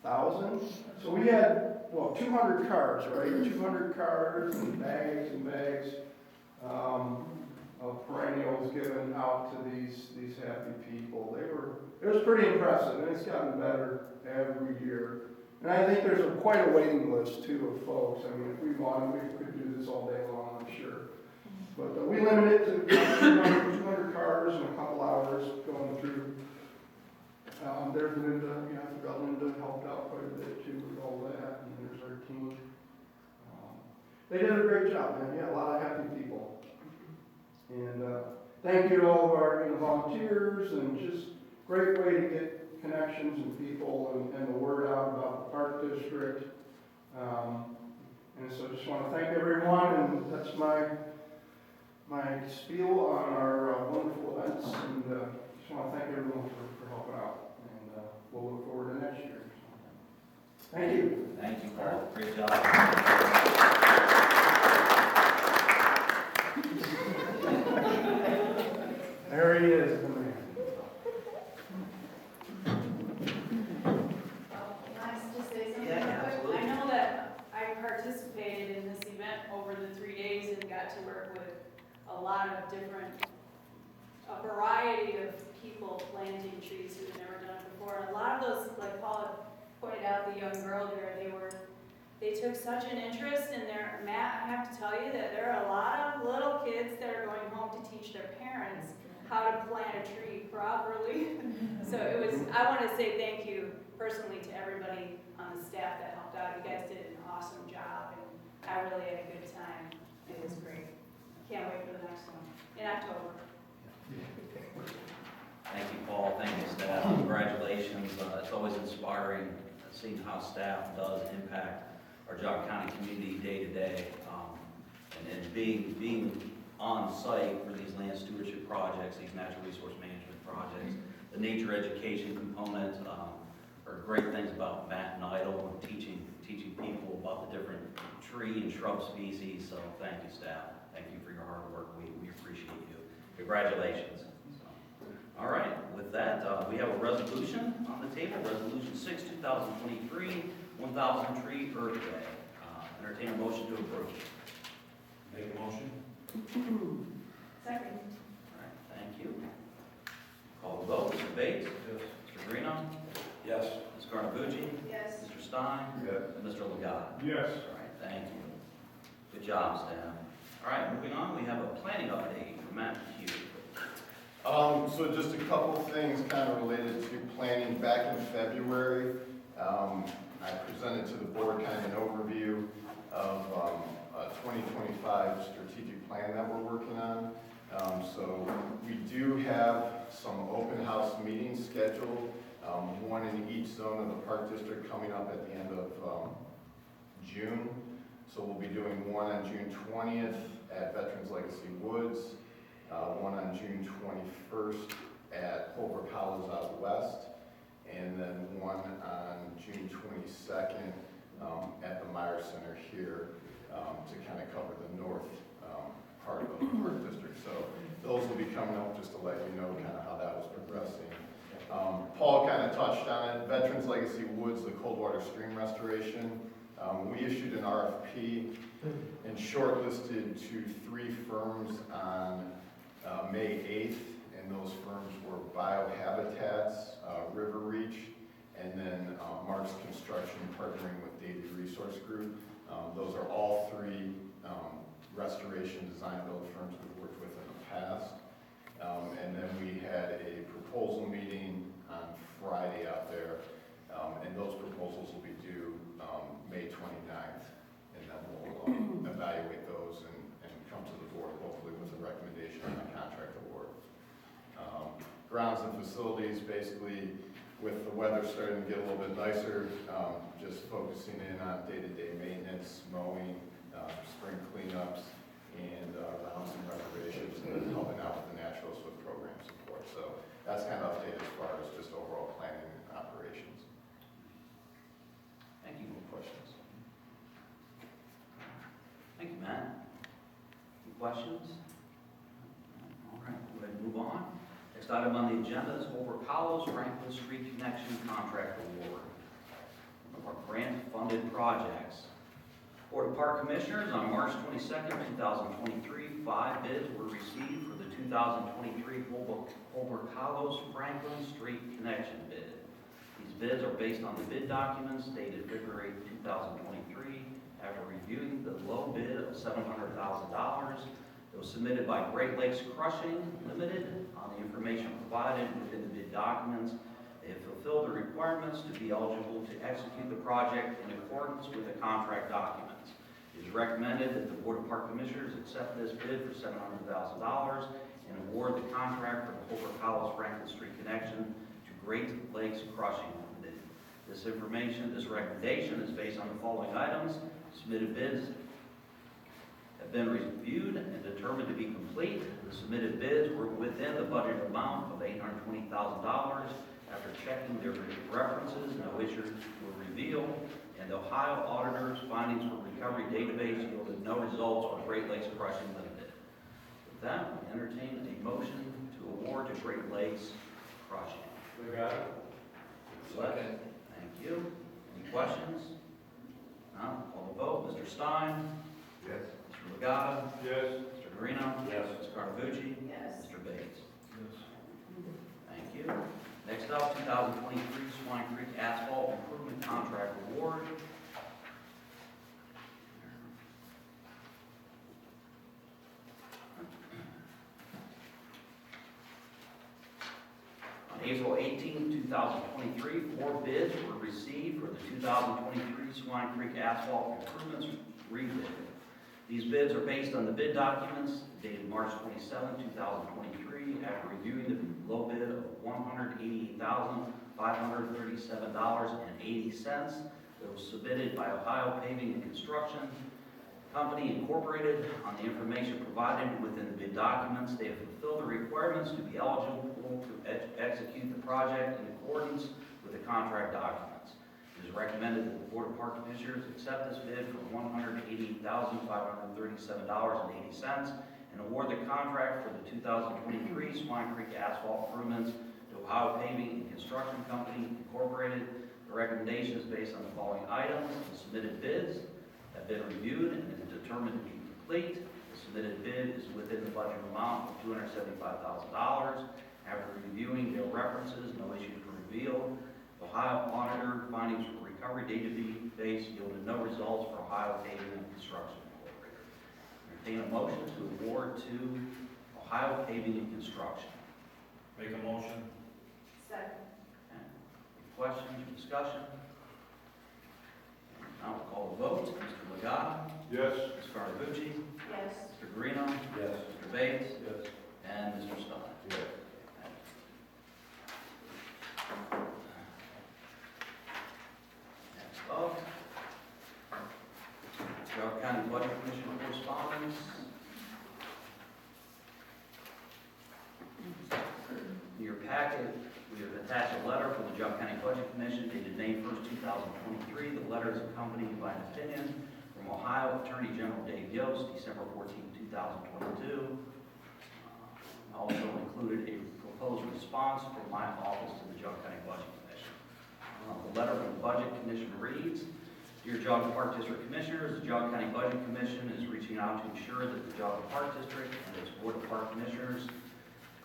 1,000. So we had, well, 200 cars, right? 200 cars and bags of perennials given out to these happy people. It was pretty impressive, and it's gotten better every year. And I think there's quite a waiting list too of folks. I mean, if we wanted, we could do this all day long, I'm sure. But we limit it to 200 cars in a couple hours going through. There's Linda, I forgot Linda helped out quite a bit too with all that, and there's our team. They did a great job, man. Yeah, a lot of happy people. And thank you to all of our volunteers, and just great way to get connections and people and the word out about the Park District. And so just want to thank everyone, and that's my spiel on our wonderful events, and just want to thank everyone for helping out. We'll look forward to next year. Thank you. Thank you, Paul. Great job. There he is, the man. Nice to say something Yeah, real quick. absolutely. I know that I participated in this event over the 3 days and got to work with a lot of a variety of people planting trees who've never done it before. And a lot of those, like Paul had pointed out, the young girl there, they took such an interest in their, Matt, I have to tell you that there are a lot of little kids that are going home to teach their parents how to plant a tree properly. So I want to say thank you personally to everybody on the staff that helped out. You guys did an awesome job, and I really had a good time. It was great. Can't wait for the next one in October. Thank you, Paul. Thank you, staff. Congratulations. It's always inspiring seeing how staff does impact our Jog County community day to day. And being on site for these land stewardship projects, these natural resource management projects, the nature education component are great things about Matt and Idle and teaching people about the different tree and shrub species. So thank you, staff. Thank you for your hard work. We appreciate you. Congratulations. All right, with that, we have a resolution on the table, Resolution 6, 2023, 1,000 Tree Earth Day. Entertain a motion to approve. Make a motion. Second. All right, thank you. Call the vote. Mr. Bates? Yes. Mr. Greeno? Yes. Ms. Carnabucci? Yes. Mr. Stein? Yes. And Mr. Legato? Yes. All right, thank you. Good job, staff. All right, moving on, we have a planning update from Matt Hughes. So just a couple things kind of related to planning. Back in February, I presented to the board kind of an overview of a 2025 strategic plan that we're working on. So we do have some open house meetings scheduled, one in each zone of the Park District coming up at the end of June. So we'll be doing one on June 20th at Veterans Legacy Woods, one on June 21st at Holbrook Hollows out west, and then one on June 22nd at the Meyer Center here to kind of cover the north part of the Park District. So those will be coming up just to let you know kind of how that was progressing. Paul kind of touched on it. Veterans Legacy Woods, the Coldwater Stream Restoration. We issued an RFP and shortlisted to 3 firms on May 8th, and those firms were Biohabitats, River Reach, and then Mark's Construction partnering with Daily Resource Group. Those are all 3 restoration design build firms we've worked with in the past. And then we had a proposal meeting on Friday out there, and those proposals will be due May 29th, and then we'll evaluate those and come to the board hopefully with a recommendation on a contract award. Grounds and facilities, basically with the weather starting to get a little bit nicer, just focusing in on day-to-day maintenance, mowing, spring cleanups, and rounds and recreations, and then helping out with the Naturals with program support. So that's kind of updated as far as just overall planning and operations. Thank you. Any questions? Thank you, Matt. Any questions? All right, go ahead and move on. Next item on the agenda is Holbrook Hollows Franklin Street Connection Contract Award. grant-funded projects. Board of Park Commissioners, on March 22nd, 2023, 5 bids were received for the 2023 Holbrook Hollows Franklin Street Connection bid. These bids are based on the bid documents dated February 2023. After reviewing the low bid of $700,000, it was submitted by Great Lakes Crushing Limited on the information provided within the bid documents. They have fulfilled the requirements to be eligible to execute the project in accordance with the contract documents. It is recommended that the Board of Park Commissioners accept this bid for $700,000 and award the contract for the Holbrook Hollows Franklin Street connection to Great Lakes Crushing Limited. This recommendation is based on the following items. Submitted bids have been reviewed and determined to be complete. The submitted bids were within the budget amount of $820,000. After checking their references, no issues were revealed, and the Ohio Auditor's findings for recovery database yielded no results for Great Lakes Crushing Limited. With that, we entertain a motion to award to Great Lakes Crushing. We got it. Second. Thank you. Any questions? None? Call the vote. Mr. Stein? Yes. Mr. Legata? Yes. Mr. Guarino? Yes. Ms. Carnavucci? Yes. Mr. Bates? Yes. Thank you. Next up, 2023 Swine Creek Asphalt Improvement Contract Award. On April 18, 2023, 4 bids were received for the 2023 Swine Creek Asphalt Improvements rebid. These bids are based on the bid documents dated March 27, 2023. After reviewing the low bid of $188,537.80 that was submitted by Ohio Paving and Construction Company Incorporated on the information provided within the bid documents, they have fulfilled the requirements to be eligible to execute the project in accordance with the contract documents. It is recommended that the Board of Park Commissioners accept this bid for $188,537.80 and award the contract for the 2023 Swine Creek Asphalt Improvements to Ohio Paving and Construction Company Incorporated. The recommendation is based on the following items. The submitted bids have been reviewed and is determined to be complete. The submitted bid is within the budget amount of $275,000. After reviewing their references, no issues were revealed. Ohio Auditor findings for recovery database yielded no results for Ohio Paving and Construction Incorporated. Entertain a motion to award to Ohio Paving and Construction. Make a motion. Second. Okay. Any questions or discussion? Now we'll call the vote. Mr. Legata? Yes. Ms. Carnavucci? Yes. Mr. Guarino? Yes. Mr. Bates? Yes. And Mr. Stein. Yes. Next up, York County Budget Commission correspondence. In your packet, we have attached a letter from the York County Budget Commission dated May 1st, 2023. The letter is accompanied by an opinion from Ohio Attorney General Dave Yost, December 14, 2022. Also included a proposed response from my office to the York County Budget Commission. The letter from the Budget Commission reads, Dear Geauga Park District Commissioners, the Geauga County Budget Commission is reaching out to ensure that the Geauga Park District and its Board of Park Commissioners,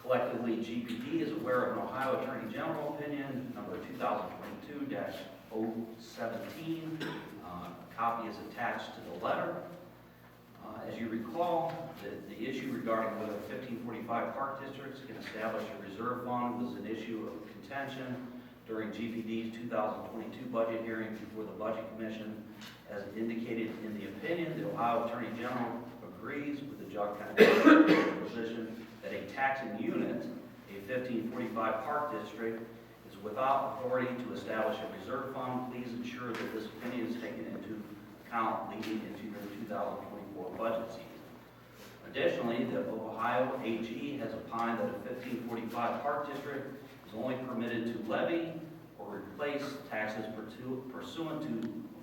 collectively GPD, is aware of an Ohio Attorney General opinion number 2022-017. A copy is attached to the letter. As you recall, the issue regarding whether 1545 park districts can establish a reserve fund was an issue of contention during GPD's 2022 budget hearing before the Budget Commission. As indicated in the opinion, the Ohio Attorney General agrees with the Geauga County position that a taxing unit, a 1545 park district, is without authority to establish a reserve fund. Please ensure that this opinion is taken into account leading into your 2024 budget season. Additionally, the Ohio AG has opined that a 1545 park district is only permitted to levy or replace taxes pursuant to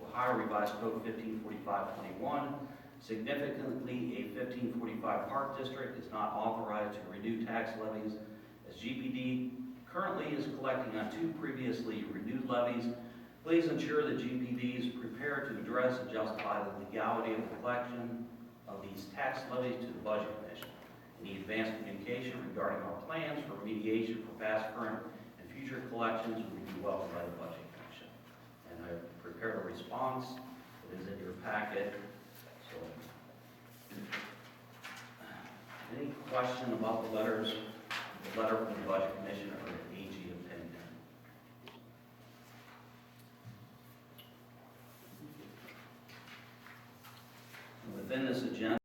Ohio Revised Code 1545-21. Significantly, a 1545 park district is not authorized to renew tax levies, as GPD currently is collecting on 2 previously renewed levies. Please ensure that GPD is prepared to address and justify the legality of the collection of these tax levies to the Budget Commission. Any advanced communication regarding our plans for remediation for past, current, and future collections would be welcomed by the Budget Commission. And I prepared a response. It is in your packet. So, any question about the letter from the Budget Commission or the AG opinion? Within this agenda,